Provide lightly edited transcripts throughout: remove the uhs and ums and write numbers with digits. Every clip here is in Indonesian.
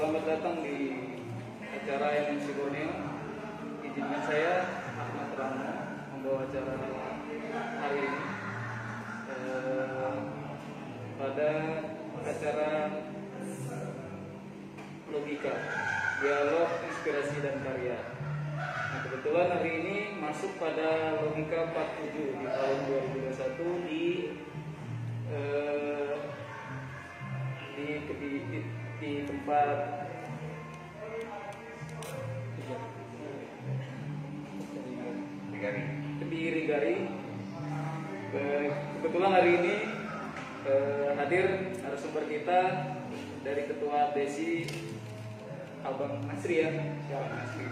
selamat datang di acara MNC Borneo. Izinkan saya Ahmad Rano membawa acara hari ini pada acara logika, dialog, inspirasi dan karya. Nah, kebetulan hari ini masuk pada logika 47 di tahun 2021 di tempat Kediri Gari. Kebetulan hari ini hadir narasumber kita dari Ketua Desi, Abang Nasri ya, Abang Nasri.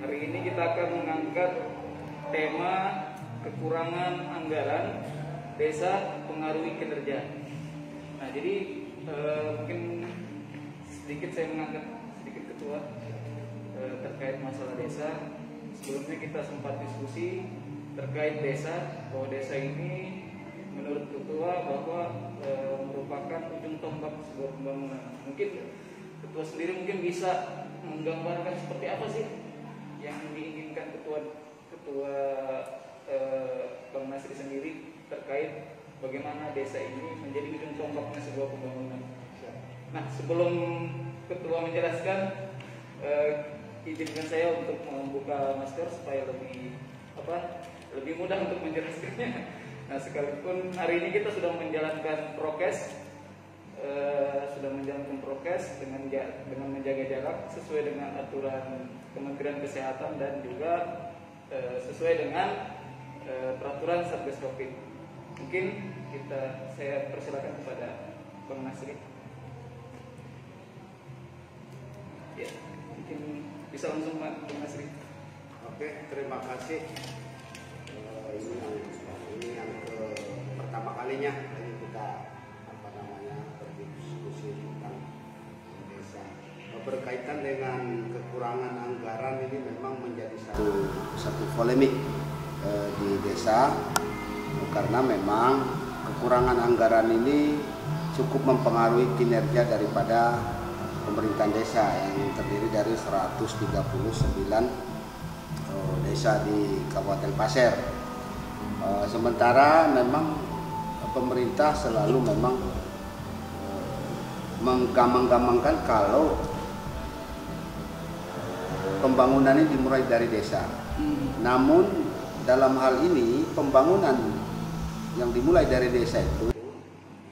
Hari ini kita akan mengangkat tema kekurangan anggaran desa pengaruhi kinerja. Nah, jadi mungkin sedikit saya mengangkat sedikit ketua terkait masalah desa. Sebelumnya kita sempat diskusi terkait desa, bahwa desa ini menurut ketua bahwa merupakan ujung tombak sebuah pembangunan. Mungkin ketua sendiri mungkin bisa menggambarkan seperti apa sih yang diinginkan ketua Bang Nasri sendiri terkait bagaimana desa ini menjadi ujung tombaknya sebuah pembangunan. Nah, sebelum ketua menjelaskan, izinkan saya untuk membuka masker supaya lebih mudah untuk menjelaskannya. Nah, sekalipun hari ini kita sudah menjalankan prokes, dengan menjaga jarak sesuai dengan aturan Kementerian Kesehatan dan juga sesuai dengan peraturan Satgas Covid. Mungkin saya persilakan kepada Bang Nasri. Ya, mungkin bisa langsung Bang Nasri. Oke, terima kasih. Ini yang pertama kalinya kita berdiskusi tentang desa. Berkaitan dengan kekurangan anggaran ini memang menjadi satu polemik di desa, karena memang kekurangan anggaran ini cukup mempengaruhi kinerja daripada pemerintahan desa yang terdiri dari 139 desa di Kabupaten Pasir. Sementara memang pemerintah selalu memang menggamang-gamangkan kalau pembangunan ini dimulai dari desa. Namun dalam hal ini pembangunan yang dimulai dari desa itu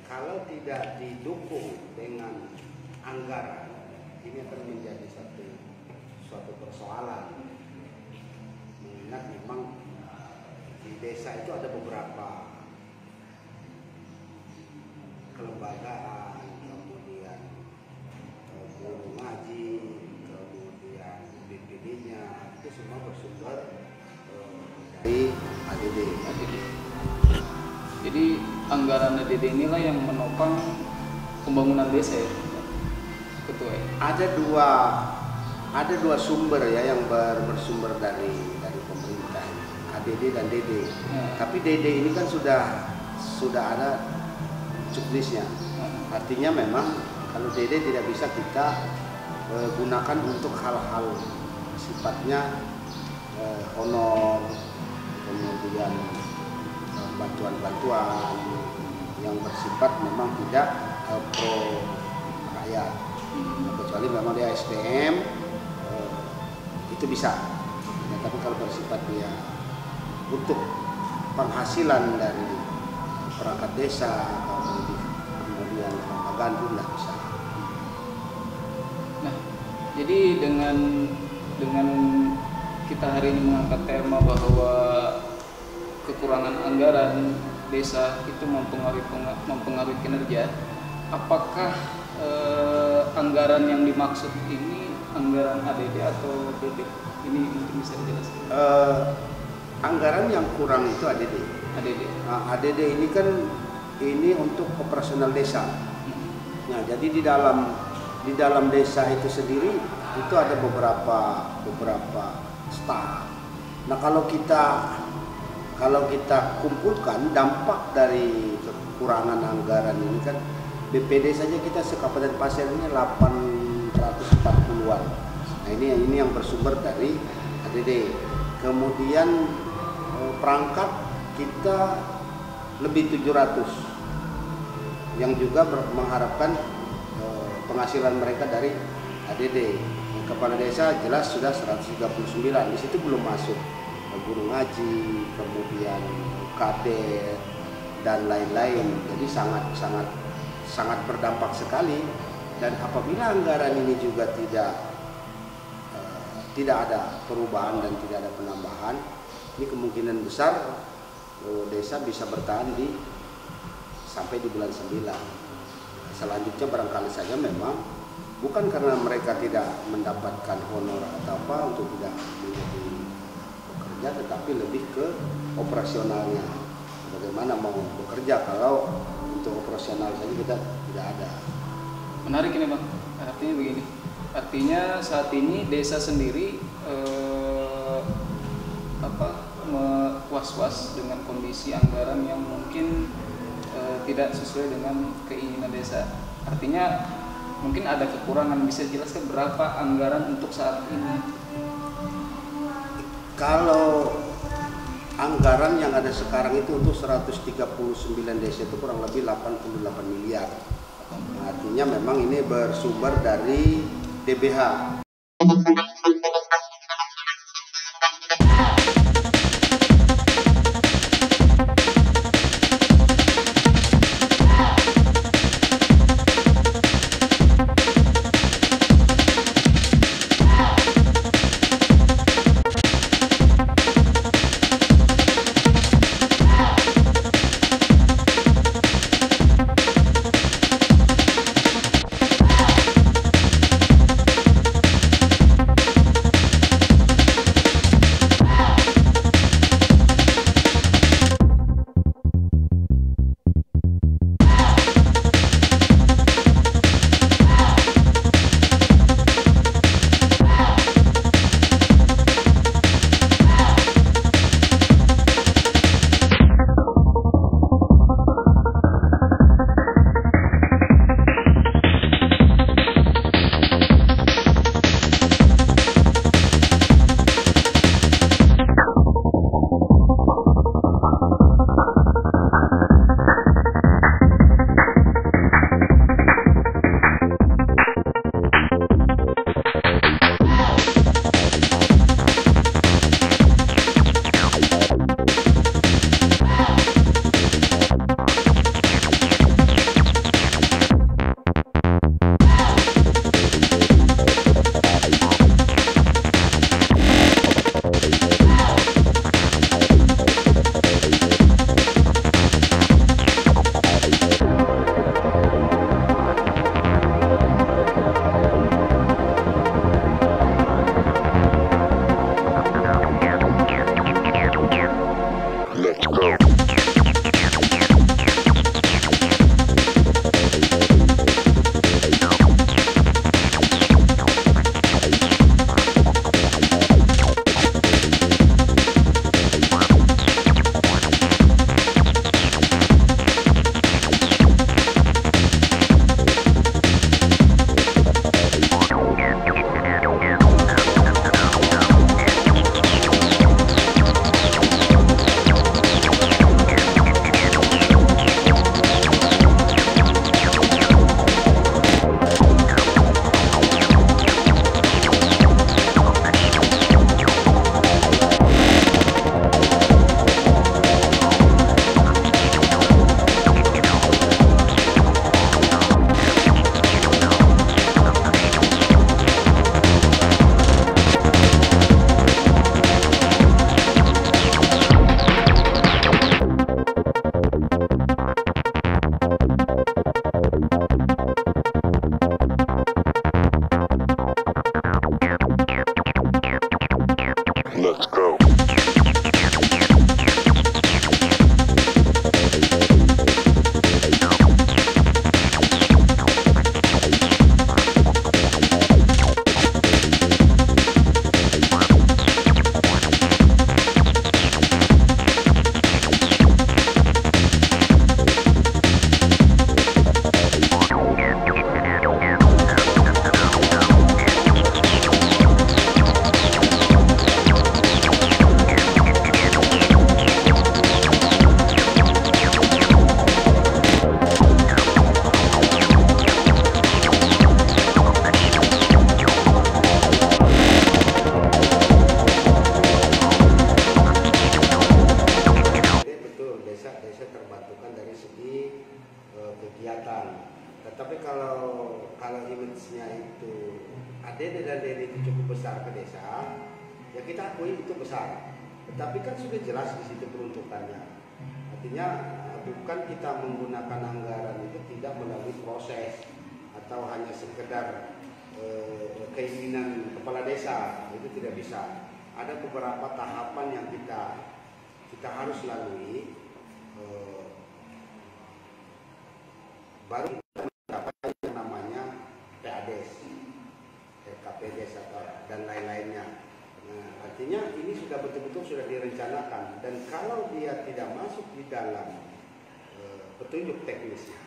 kalau tidak didukung dengan anggaran, ini akan menjadi suatu persoalan. Mengingat memang di desa itu ada beberapa kelembagaan, kemudian guru ngaji, kemudian BPD-nya, itu semua bersumber dari ADD. Jadi anggaran ADD inilah yang menopang pembangunan desa ya, Ketua. Ada dua sumber ya yang bersumber dari pemerintah, ADD dan DD. Tapi DD ini kan sudah ada checklistnya. Artinya memang kalau DD tidak bisa kita gunakan untuk hal-hal sifatnya honor, kemudian bantuan-bantuan yang bersifat memang tidak pro rakyat. Kecuali memang dia SDM, itu bisa. Ya, tapi kalau bersifat dia untuk penghasilan dari perangkat desa, kemudian lembagaan pun tidak bisa. Nah, jadi dengan kita hari ini mengangkat tema bahwa kekurangan anggaran desa itu mempengaruhi kinerja, apakah anggaran yang dimaksud ini anggaran ADD atau DD? Ini mungkin bisa dijelaskan. Anggaran yang kurang itu ADD. ADD ini kan untuk operasional desa. Nah, jadi di dalam desa itu sendiri itu ada beberapa staf. Nah, kalau kita kumpulkan dampak dari kekurangan anggaran ini kan BPD saja kita se-Kabupaten Pasir ini 840-an. Nah ini yang bersumber dari ADD. Kemudian perangkat kita lebih 700 yang juga mengharapkan penghasilan mereka dari ADD. Kepala desa jelas sudah 139. Di situ belum masuk guru ngaji, kemudian kadet dan lain-lain. Jadi sangat berdampak sekali. Dan apabila anggaran ini juga tidak ada perubahan dan tidak ada penambahan, ini kemungkinan besar desa bisa bertahan sampai di bulan 9. Selanjutnya barangkali saja memang bukan karena mereka tidak mendapatkan honor atau apa untuk tidak menjadi pekerja, tetapi lebih ke operasionalnya. Bagaimana mau bekerja kalau untuk operasional saja kita tidak ada. Menarik ini Bang, artinya begini, artinya saat ini desa sendiri was-was dengan kondisi anggaran yang mungkin tidak sesuai dengan keinginan desa. Artinya mungkin ada kekurangan, bisa jelaskan berapa anggaran untuk saat ini? Kalau anggaran yang ada sekarang itu untuk 139 desa itu kurang lebih 88 miliar. Artinya memang ini bersumber dari DBH. kelihatan. Tetapi kalau image-nya itu ADD dan DD itu cukup besar ke desa, ya kita akui itu besar. Tetapi kan sudah jelas di situ peruntukannya. Artinya bukan kita menggunakan anggaran itu tidak melalui proses atau hanya sekedar keinginan kepala desa, itu tidak bisa. Ada beberapa tahapan yang kita harus lalui baru kita mencapai yang namanya PADES, RKPDES dan lain-lainnya. Nah, artinya ini sudah betul-betul sudah direncanakan, dan kalau dia tidak masuk di dalam petunjuk teknisnya,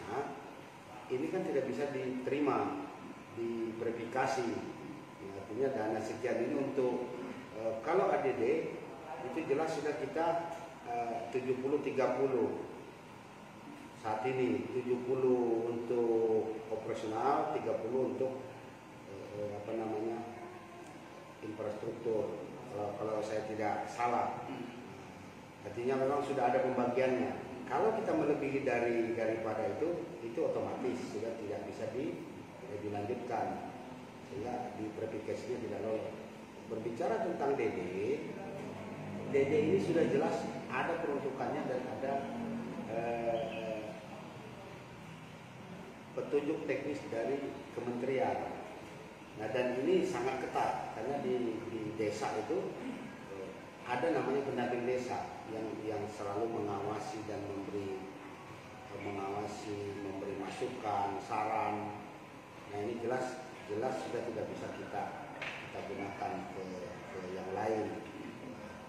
ini kan tidak bisa diterima, diverifikasi. Ya, artinya dana sekian ini untuk kalau ADD itu jelas sudah kita 70-30 saat ini, 70 untuk operasional, 30 untuk infrastruktur, kalau saya tidak salah. Artinya memang sudah ada pembagiannya. Kalau kita melebihi daripada itu otomatis sudah tidak bisa dilanjutkan, sehingga di verifikasinya tidak lolos. Berbicara tentang DD ini sudah jelas ada peruntukannya dan ada petunjuk teknis dari kementerian. Nah, dan ini sangat ketat karena di desa itu ada namanya pendamping desa yang selalu mengawasi dan memberi masukan, saran. Nah, ini jelas sudah tidak bisa kita gunakan ke yang lain.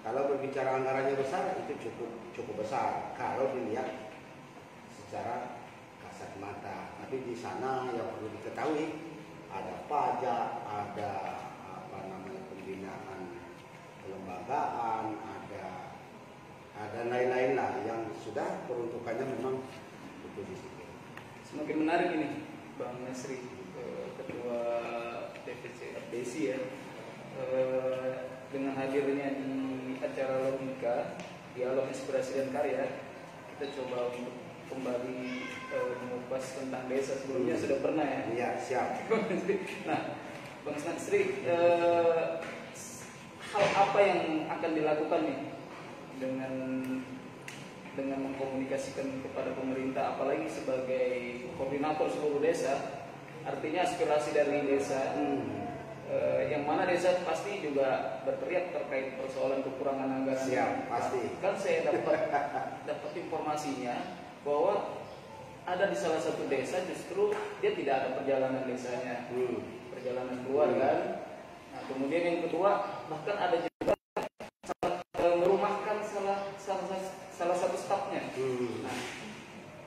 Kalau berbicara anggarannya besar, itu cukup besar kalau dilihat secara kasat mata. Tapi di sana yang perlu diketahui ada pajak, ada pembinaan kelembagaan, ada lain-lain lah yang sudah peruntukannya memang betul di situ. Semakin menarik ini, Bang Nasri, Ketua DPC FDC ya, dengan hadirnya di acara Logika, Dialog Inspirasi dan Karya, kita coba untuk kembali mengupas tentang desa. Sebelumnya sudah pernah ya? Iya, siap. Nah, Bang Nasri, hal apa yang akan dilakukan nih dengan mengkomunikasikan kepada pemerintah, apalagi sebagai koordinator seluruh desa, artinya aspirasi dari desa, yang mana desa pasti juga berteriak terkait persoalan kekurangan anggaran. Siap, pasti. Kan saya dapat informasinya bahwa ada di salah satu desa justru dia tidak ada perjalanan desanya, perjalanan keluar kan. Nah, kemudian yang kedua, bahkan ada juga merumahkan salah satu stafnya. Nah,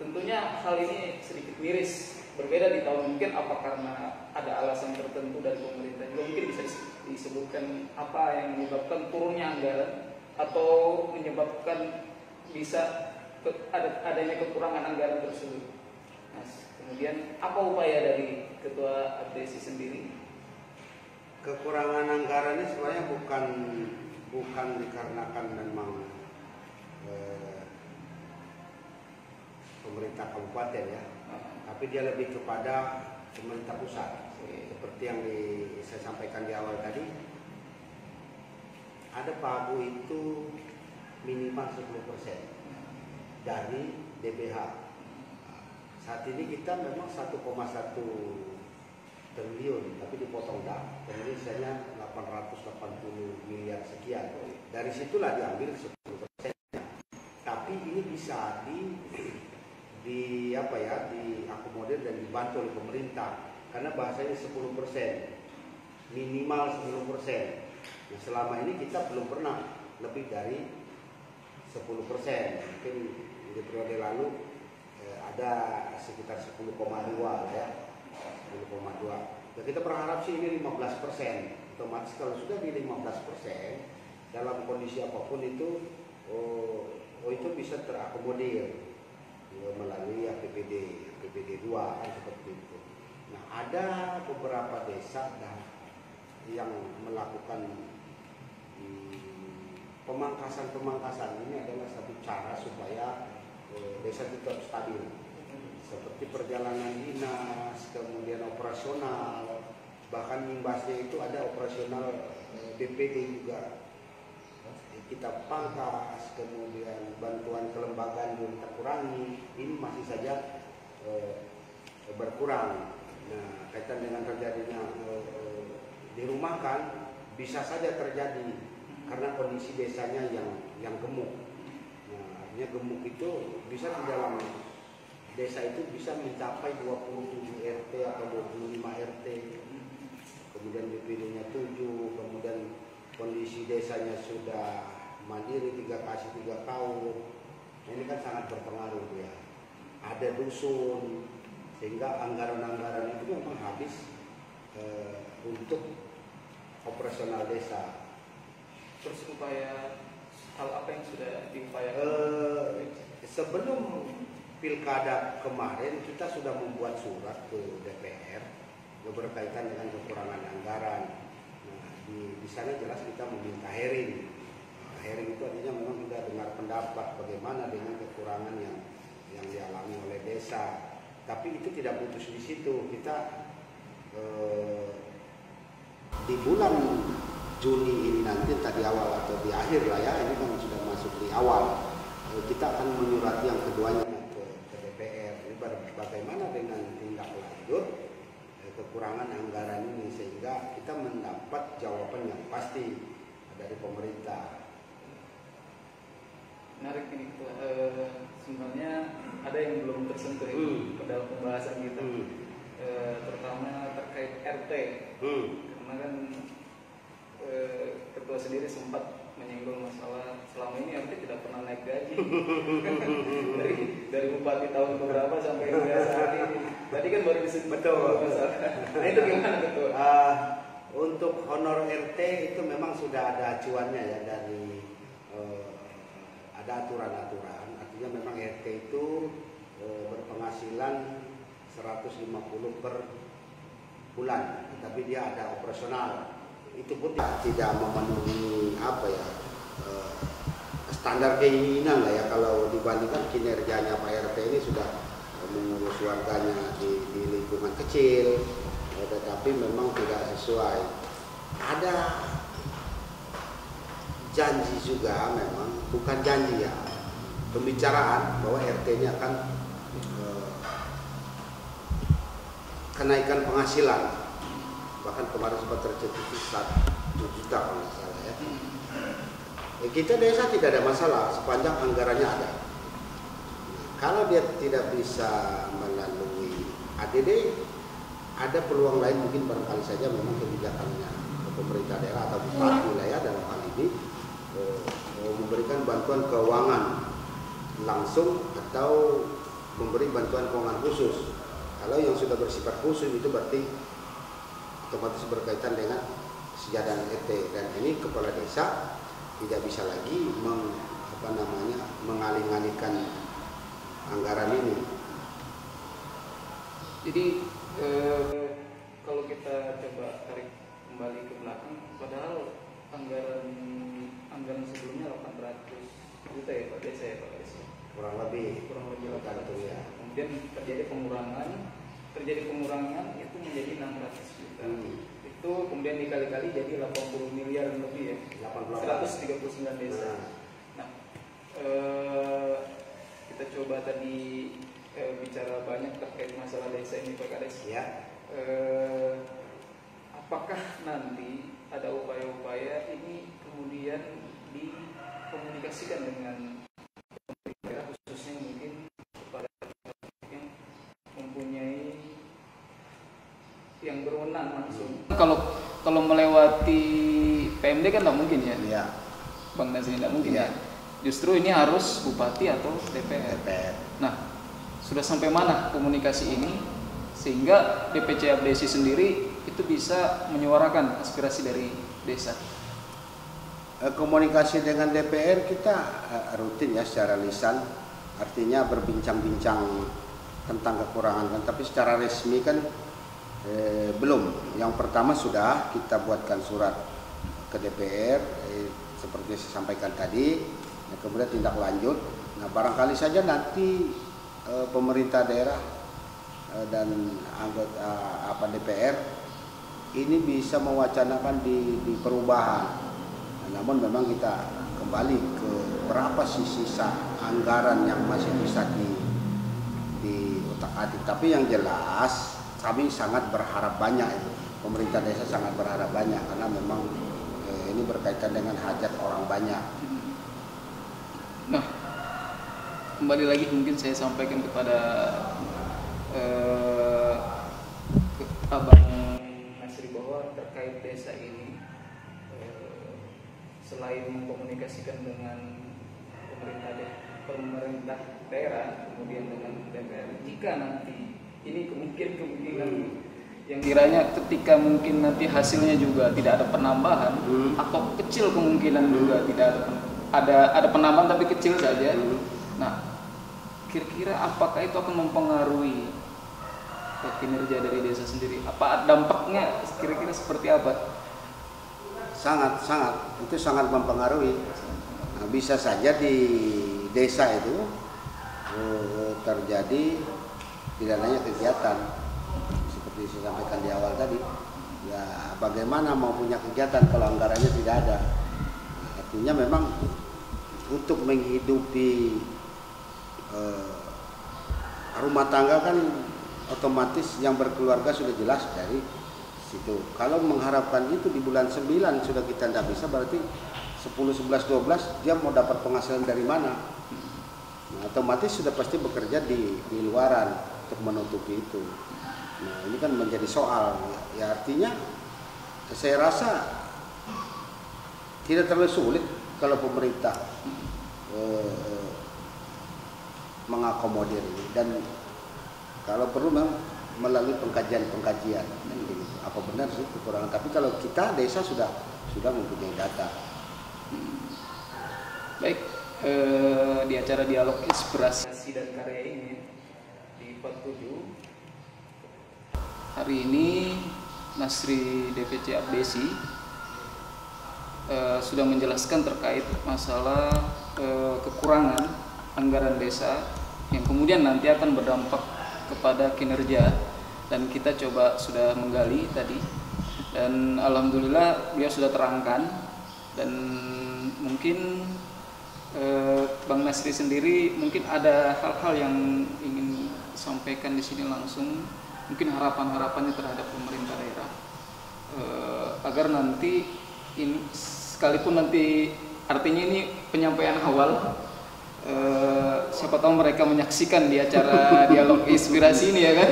tentunya hal ini sedikit miris, berbeda di tahun mungkin apa karena ada alasan tertentu dari pemerintah juga, mungkin bisa disebutkan apa yang menyebabkan turunnya anggaran atau menyebabkan bisa adanya kekurangan anggaran tersebut. Nah, kemudian apa upaya dari Ketua ADC sendiri? Kekurangan anggarannya sebenarnya bukan dikarenakan memang pemerintah kabupaten ya, tapi dia lebih kepada pemerintah pusat. Seperti yang saya sampaikan di awal tadi, ada pagu itu minimal 10% dari DBH. Saat ini kita memang 1,1 triliun, tapi dipotong dah. Kemudian misalnya 880 miliar sekian. Dari situlah diambil 10%. Tapi ini bisa diakomodir dan dibantu oleh pemerintah. Karena bahasanya 10%, minimal 10%. Nah, selama ini kita belum pernah lebih dari 10%. Mungkin di periode lalu ada sekitar 10,2 ya, 10,2. Ya, kita berharap sih ini 15%. Otomatis kalau sudah di 15%, dalam kondisi apapun itu, itu bisa terakomodir melalui APBD 2 kan seperti itu. Nah, ada beberapa desa yang melakukan pemangkasan ini adalah satu cara supaya desa tetap stabil. Seperti seperti perjalanan dinas, kemudian operasional, bahkan imbasnya itu ada operasional BPD juga. Kita pangkas, kemudian bantuan kelembagaan juga kita kurangi, ini masih saja berkurang. Nah, kaitan dengan terjadinya dirumahkan bisa saja terjadi karena kondisi desanya yang gemuk. Nah, artinya gemuk itu bisa di dalam desa itu bisa mencapai 27 RT atau 25 RT. Kemudian BPD-nya 7, kemudian kondisi desanya sudah mandiri 3 tahun. Nah, ini kan sangat berpengaruh ya. Ada dusun, sehingga anggaran-anggaran itu memang habis untuk operasional desa. Terus upaya hal apa yang sudah diupayakan? Sebelum pilkada kemarin kita sudah membuat surat ke DPR yang berkaitan dengan kekurangan anggaran. Nah, di sana jelas kita meminta hearing. Nah, hearing itu artinya memang kita dengar pendapat bagaimana dengan kekurangan yang dialami oleh desa. Tapi itu tidak putus di situ. Kita di bulan Juni ini nanti, entah di awal atau di akhir lah ya, ini kan sudah masuk di awal. Kita akan menyurati yang keduanya ke DPR. Ini bagaimana dengan tindak lanjut kekurangan anggaran ini sehingga kita mendapat jawaban yang pasti dari pemerintah. Menarik ini, sebenarnya ada yang belum tersentuh dalam pembahasan kita, terutama terkait RT, karena kan ketua sendiri sempat menyinggung masalah selama ini RT tidak pernah naik gaji dari bupati tahun beberapa sampai hingga saat ini. Tadi kan baru disebut. Betul. Nah itu gimana betul? Untuk honor RT itu memang sudah ada acuannya ya dari ada aturan-aturan. Artinya memang RT itu berpenghasilan 150 per bulan, tapi dia ada operasional. Itu pun tidak memenuhi standar keinginan lah ya, kalau dibandingkan kinerjanya Pak RT ini sudah mengurus warganya di lingkungan kecil, tetapi memang tidak sesuai. Ada janji juga, memang bukan janji ya, pembicaraan bahwa RT ini akan kenaikan penghasilan. Bahkan kemarin sempat tercetus 1 juta kalau nggak salah ya. Kita desa tidak ada masalah sepanjang anggarannya ada. Kalau dia tidak bisa melalui ADD, ada peluang lain, mungkin barangkali saja memang kebijakannya pemerintah daerah atau bupati wilayah dalam hal ini memberikan bantuan keuangan langsung atau memberi bantuan keuangan khusus. Kalau yang sudah bersifat khusus itu berarti otomatis berkaitan dengan kesejahteraan RT, dan ini kepala desa tidak bisa lagi mengalih-alihkan anggaran ini. Jadi kalau kita coba tarik kembali ke belakang, padahal anggaran sebelumnya 800 juta ya Pak Desa ya Pak Desa. Kurang lebih 800 ya. Kemudian terjadi pengurangan itu menjadi 600 juta. Itu kemudian dikali-kali jadi 80 miliar lebih ya. 139 desa. Nah, kita coba tadi bicara banyak terkait masalah desa ini Pak Kades. Ya. Apakah nanti ada upaya-upaya ini kemudian dikomunikasikan dengan pemerintah, khususnya mungkin kepada yang mempunyai yang berwenang langsung? Kalau melewati PMD kan tidak mungkin ya, Ya. Bang Nazri, tidak mungkin ya. Justru ini harus bupati atau DPR. Nah, sudah sampai mana komunikasi ini sehingga DPC Abdesi sendiri itu bisa menyuarakan aspirasi dari desa? Komunikasi dengan DPR kita rutin ya secara lisan, artinya berbincang-bincang tentang kekurangan kan, tapi secara resmi kan belum. Yang pertama sudah kita buatkan surat ke DPR seperti saya sampaikan tadi, kemudian tindak lanjut. Nah barangkali saja nanti pemerintah daerah dan anggota DPR ini bisa mewacanakan di perubahan. Namun memang kita kembali ke berapa sih sisa anggaran yang masih bisa di utak-atik. Tapi yang jelas kami sangat berharap banyak itu. Pemerintah desa sangat berharap banyak karena memang ini berkaitan dengan hajat orang banyak. Nah, kembali lagi mungkin saya sampaikan kepada Abang Nasri bahwa terkait desa ini, selain mengkomunikasikan dengan pemerintah daerah, kemudian dengan DPR, jika nanti ini kemungkinan yang kiranya ketika mungkin nanti hasilnya juga tidak ada penambahan atau kecil kemungkinan juga tidak ada penambahan tapi kecil saja. Nah, kira-kira apakah itu akan mempengaruhi kinerja dari desa sendiri? Apa dampaknya kira-kira seperti apa? Sangat itu sangat mempengaruhi. Nah, bisa saja di desa itu terjadi tidak hanya kegiatan seperti saya sampaikan di awal tadi. Ya, bagaimana mau punya kegiatan kalau anggarannya tidak ada? Artinya memang untuk menghidupi rumah tangga kan otomatis yang berkeluarga sudah jelas dari situ. Kalau mengharapkan itu di bulan 9 sudah kita tidak bisa, berarti 10, 11, 12 dia mau dapat penghasilan dari mana? Nah, otomatis sudah pasti bekerja di luaran untuk menutupi itu. Nah, ini kan menjadi soal. Ya, artinya saya rasa tidak terlalu sulit kalau pemerintah mengakomodir ini, dan kalau perlu memang melalui pengkajian apa benar sih kekurangan. Tapi kalau kita desa sudah mempunyai data. Baik, di acara dialog inspirasi dan karya ini di 47 hari ini Nasri DPC Abdesi sudah menjelaskan terkait masalah kekurangan anggaran desa yang kemudian nanti akan berdampak kepada kinerja, dan kita coba sudah menggali tadi, dan alhamdulillah dia sudah terangkan. Dan mungkin Bang Nasri sendiri mungkin ada hal-hal yang ingin sampaikan di sini langsung, mungkin harapannya terhadap pemerintah daerah agar nanti ini, sekalipun nanti artinya ini penyampaian awal, siapa tahu mereka menyaksikan di acara dialog inspirasi ini, ya kan?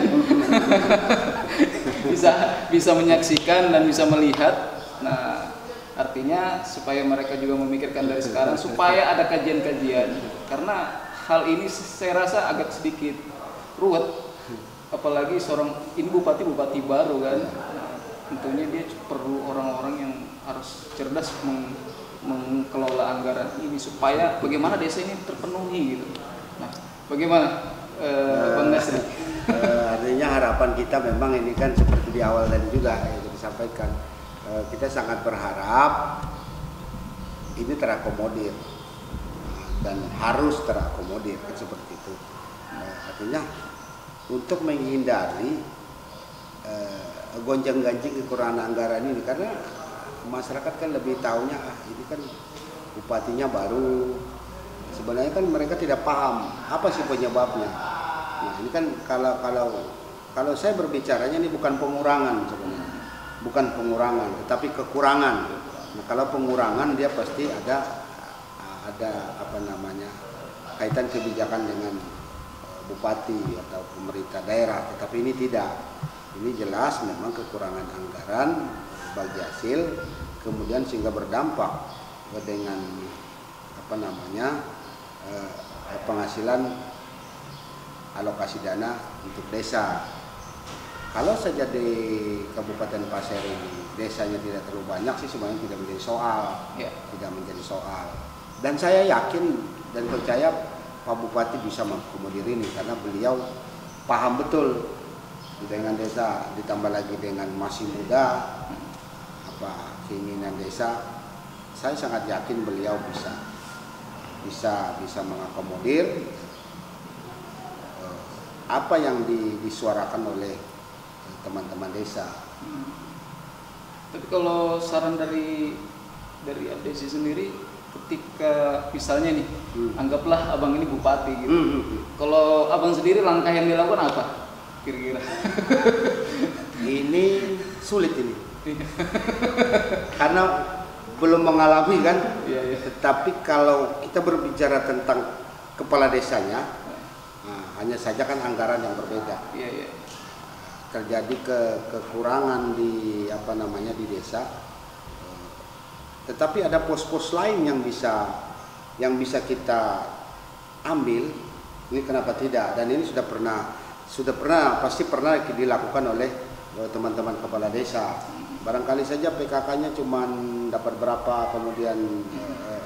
bisa menyaksikan dan bisa melihat. Nah, artinya supaya mereka juga memikirkan dari sekarang supaya ada kajian-kajian, karena hal ini saya rasa agak sedikit ruwet, apalagi seorang ini bupati baru kan. Nah, tentunya dia perlu orang-orang yang harus cerdas mengelola anggaran ini supaya bagaimana desa ini terpenuhi gitu. Nah, bagaimana Bang Nasri? Artinya harapan kita memang ini kan seperti di awal tadi juga yang disampaikan, kita sangat berharap ini terakomodir dan harus terakomodir kan seperti itu. Artinya untuk menghindari gonjang-ganjing kekurangan anggaran ini, karena masyarakat kan lebih tahunya ini kan bupatinya baru, sebenarnya kan mereka tidak paham apa sih penyebabnya. Nah, ini kan kalau saya berbicaranya ini bukan pengurangan sebenarnya, bukan pengurangan tetapi kekurangan. Nah, kalau pengurangan dia pasti ada apa namanya kaitan kebijakan dengan bupati atau pemerintah daerah, tetapi ini tidak. Ini jelas memang kekurangan anggaran bagi hasil, kemudian sehingga berdampak dengan apa namanya penghasilan alokasi dana untuk desa. Kalau saja di Kabupaten Pasir ini desanya tidak terlalu banyak sih, sebenarnya tidak menjadi soal, tidak menjadi soal. Dan saya yakin dan percaya Pak Bupati bisa mengakomodir ini karena beliau paham betul dengan desa, ditambah lagi dengan masih muda, keinginan desa. Saya sangat yakin beliau bisa mengakomodir apa yang disuarakan oleh teman-teman desa. Tapi kalau saran dari Abdesi sendiri, ketika misalnya nih, anggaplah abang ini bupati gitu. Kalau abang sendiri langkah yang dilakukan apa kira-kira? Ini sulit ini. Karena belum mengalami kan. Iya. Tetapi kalau kita berbicara tentang kepala desanya, hanya saja kan anggaran yang berbeda. Iya. Terjadi kekurangan di di desa. Tetapi ada pos-pos lain yang bisa kita ambil. Ini kenapa tidak? Dan ini sudah pernah pasti pernah dilakukan oleh teman-teman kepala desa. Barangkali saja PKK-nya cuma dapat berapa, kemudian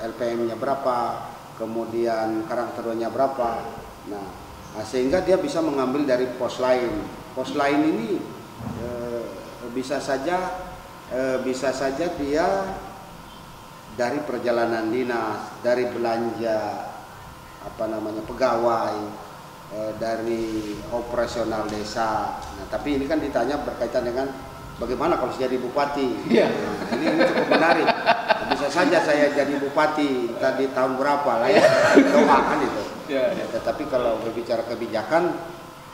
LPM-nya berapa, kemudian karang taruna berapa. Nah, sehingga dia bisa mengambil dari pos lain. Pos lain ini bisa saja dia dari perjalanan dinas, dari belanja pegawai, dari operasional desa. Nah, tapi ini kan ditanya berkaitan dengan bagaimana kalau saya jadi bupati. Iya. Nah, ini cukup menarik. Bisa saja saya jadi bupati tadi tahun berapa lah ya, doakan itu. Iya. Tetapi kalau berbicara kebijakan,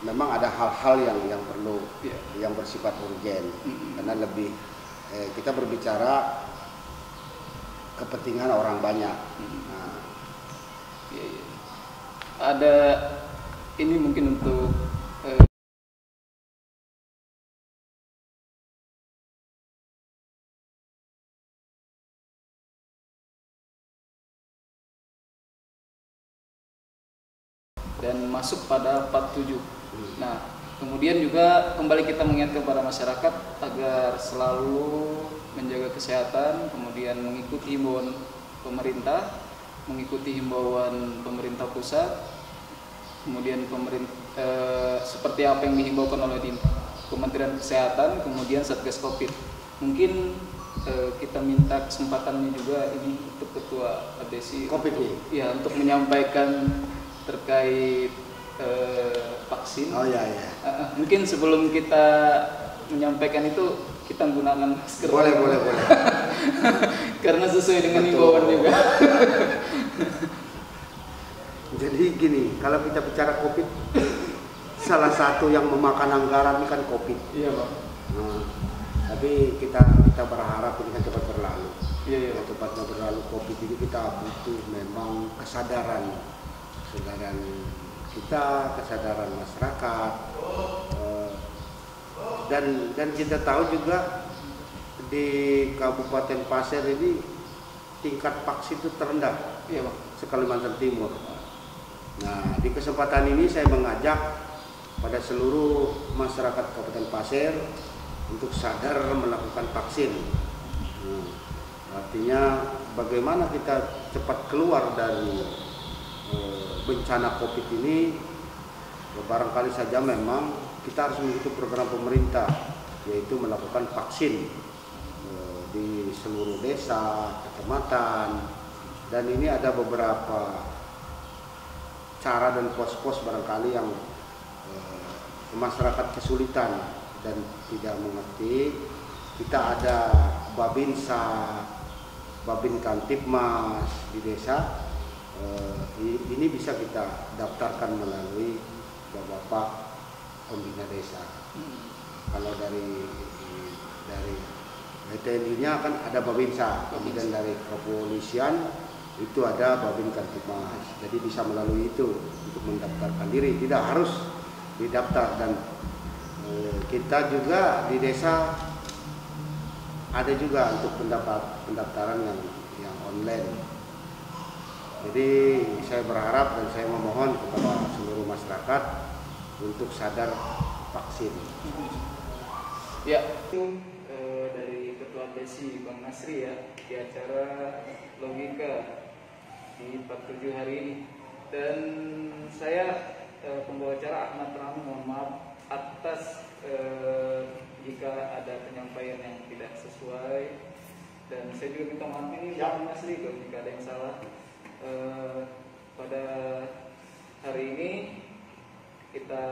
memang ada hal-hal yang perlu, yang bersifat urgen, karena lebih kita berbicara kepentingan orang banyak. Nah. Iya. Ada ini mungkin untuk dan masuk pada 47. Nah, kemudian juga kembali kita mengingatkan kepada masyarakat agar selalu menjaga kesehatan, kemudian mengikuti himbauan pemerintah, mengikuti himbauan pemerintah pusat, kemudian seperti apa yang dihimbaukan oleh Kementerian Kesehatan, kemudian Satgas Covid. Mungkin kita minta kesempatannya juga ini untuk Ketua ADSI Covid untuk menyampaikan terkait vaksin. Oh iya. Mungkin sebelum kita menyampaikan itu kita menggunakan masker. Boleh. Karena sesuai dengan himbauan juga. Jadi gini, kalau kita bicara Covid, salah satu yang memakan anggaran ini kan Covid. Iya, Pak. Nah, tapi kita berharap ini kan cepat berlalu. Iya. Cepatnya berlalu Covid ini, kita butuh memang kesadaran kita, kesadaran masyarakat, dan kita tahu juga di Kabupaten Pasir ini tingkat vaksin itu terendah, se-Kalimantan Timur. Nah, di kesempatan ini saya mengajak pada seluruh masyarakat Kabupaten Pasir untuk sadar melakukan vaksin. Artinya bagaimana kita cepat keluar dari bencana Covid ini. Barangkali saja memang kita harus mengikuti program pemerintah, yaitu melakukan vaksin di seluruh desa, kecamatan, dan ini ada beberapa cara dan pos-pos barangkali yang masyarakat kesulitan dan tidak mengerti. Kita ada Babinsa, Babin Kantipmas di desa. Ini bisa kita daftarkan melalui Bapak Pembina Desa. Kalau dari TNI-nya kan ada Babinsa, kemudian dari kepolisian itu ada Babin Kantipmas. Jadi bisa melalui itu untuk mendaftarkan diri, tidak harus didaftar. Dan kita juga di desa ada juga untuk pendaftaran yang online. Jadi saya berharap dan saya memohon kepada seluruh masyarakat untuk sadar vaksin. Ya, itu dari Ketua ADSI Bang Nasri ya di acara Logika di 47 hari ini. Dan saya pembawa acara Ahmad Rahmi, mohon maaf atas jika ada penyampaian yang tidak sesuai, dan saya juga minta maaf ini Bang Nasri kalau jika ada yang salah. Pada hari ini kita